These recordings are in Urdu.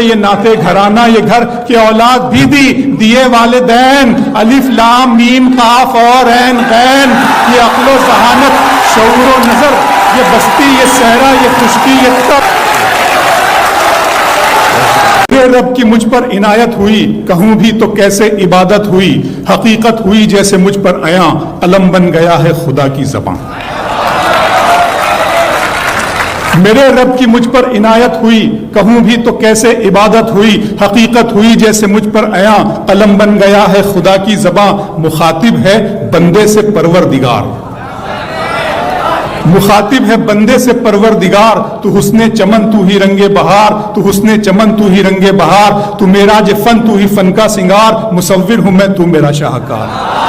یہ ناطے گھرانہ یہ گھر کے اولاد بھی دیے والدین، الف لام میم قاف اور عین غین، یہ عقل و ذہانت شعور و نظر، یہ بستی یہ صحرا یہ خشکی یہ تب، میرے رب کی مجھ پر عنایت ہوئی، کہوں بھی تو کیسے عبادت ہوئی، حقیقت ہوئی جیسے مجھ پر عیاں، علم بن گیا ہے خدا کی زبان۔ میرے رب کی مجھ پر عنایت ہوئی، کہوں بھی تو کیسے عبادت ہوئی، حقیقت ہوئی جیسے مجھ پر عیاں، قلم بن گیا ہے خدا کی زباں، مخاطب ہے بندے سے پروردگار، مخاطب ہے بندے سے پروردگار، تو حسن چمن تو ہی رنگ بہار، تو حسن چمن تو ہی رنگ بہار، تو معراج فن تو ہی فن کا سنگار، مصور ہوں میں تو میرا شاہکار۔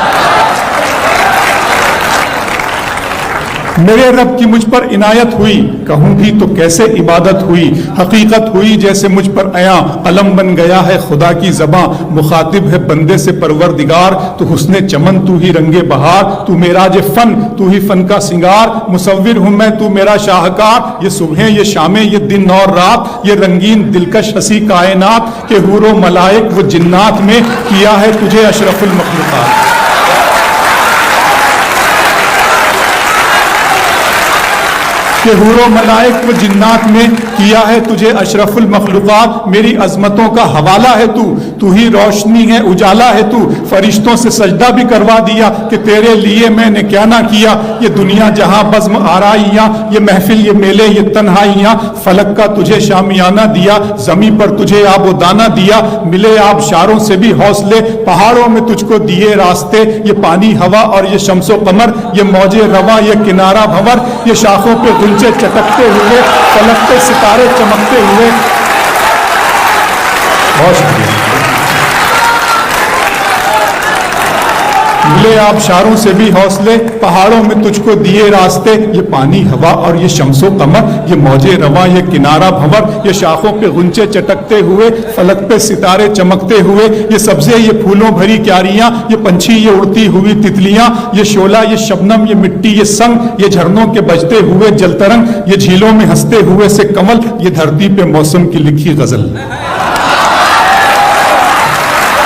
میرے رب کی مجھ پر عنایت ہوئی، کہوں بھی تو کیسے عبادت ہوئی، حقیقت ہوئی جیسے مجھ پر عیاں، قلم بن گیا ہے خدا کی زباں، مخاطب ہے بندے سے پروردگار، تو حسن چمن تو ہی رنگ بہار، تو معراج فن تو ہی فن کا سنگار، مصور ہوں میں تو میرا شاہکار۔ یہ صبحیں یہ شامیں یہ دن اور رات، یہ رنگین دلکش ہنسی کائنات، کہ حور و ملائک و جنات میں کیا ہے تجھے اشرف المخلوقات۔ کہ حور و ملائک و جنات میں کیا ہے تجھے اشرف المخلوقات، میری عظمتوں کا حوالہ ہے تو ہی روشنی ہے اجالا ہے تو، فرشتوں سے سجدہ بھی کروا دیا کہ تیرے لیے میں نے کیا نہ کیا، یہ دنیا جہاں بزم آرائیاں، یہ محفل یہ میلے یہ تنہائیاں، فلک کا تجھے شامیانہ دیا، زمین پر تجھے آب و دانہ دیا، ملے آبشاروں سے بھی حوصلے، پہاڑوں میں تجھ کو دیے راستے، یہ پانی ہوا اور یہ شمس و قمر، یہ موج رواں یہ کنارہ بھنور، یہ شاخوں پہ گلچے چٹکتے ہوئے، فلک پہ ستارے چمکتے ہوئے۔ بہت شکریہ۔ ملے آبشاروں سے بھی حوصلے، پہاڑوں میں تجھ کو دیے راستے، یہ پانی ہوا اور یہ شمس و قمر، یہ موج رواں یہ کنارہ بھنور، یہ شاخوں پہ غنچے چٹکتے ہوئے، فلک پہ ستارے چمکتے ہوئے، یہ سبزے یہ پھولوں بھری کیاریاں، یہ پنچھی یہ اڑتی ہوئی تتلیاں، یہ شعلہ یہ شبنم یہ مٹی یہ سنگ، یہ جھرنوں کے بجتے ہوئے جل ترنگ، یہ جھیلوں میں ہنستے ہوئے سے کمل، یہ دھرتی پہ موسم کی لکھی غزل۔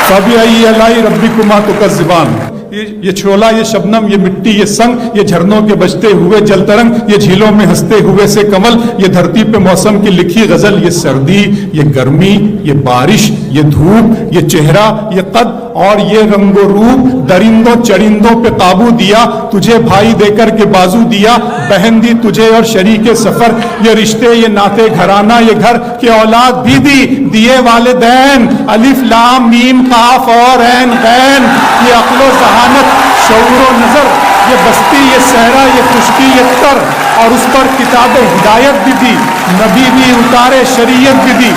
فَبِأَيِّ آلَاءِ رَبِّكُمَا تُكَذِّبَانِ، یہ شعلہ یہ شبنم یہ مٹی یہ سنگ، یہ جھرنوں کے بجتے ہوئے جل ترنگ، یہ جھیلوں میں ہنستے ہوئے سے کمل، یہ دھرتی پہ موسم کی لکھی غزل، یہ سردی یہ گرمی یہ بارش یہ دھوپ یہ چہرہ یہ قد اور یہ رنگ و روپ، درندوں چرندوں پہ قابو دیا، تجھے بھائی دے کر کے بازو دیا، بہن دی تجھے اور شریک سفر، یہ رشتے یہ ناطے گھرانہ یہ گھر کے اولاد بھی دیے والدین، الف لام میم قاف اور عین غین، یہ عقل و ذہانت شعور و نظر، یہ بستی یہ صحرا یہ خشکی یہ تر، اور اس پر کتاب ہدایت بھی دی، نبی بھی اتارے شریعت بھی دی۔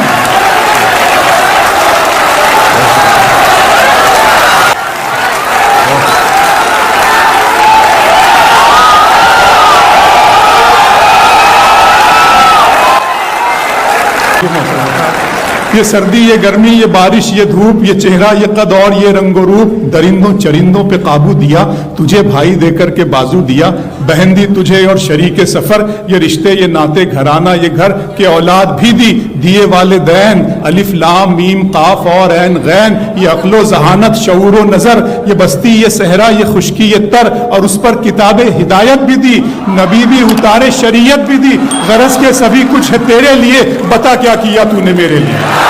یہ سردی یہ گرمی یہ بارش یہ دھوپ یہ چہرہ یہ قد اور یہ رنگ و روپ، درندوں چرندوں پہ قابو دیا، تجھے بھائی دے کر کے بازو دیا، بہن دی تجھے اور شریک سفر، یہ رشتے یہ ناطے گھرانہ یہ گھر کے اولاد بھی دیے والدین، الف لام میم قاف اور عین غین، یہ عقل و ذہانت شعور و نظر، یہ بستی یہ صحرا یہ خشکی یہ تر، اور اس پر کتاب ہدایت بھی دی، نبی بھی اتارے شریعت بھی دی، غرض کے سبھی کچھ ہے تیرے لیے، بتا کیا کیا تو نے میرے لیے۔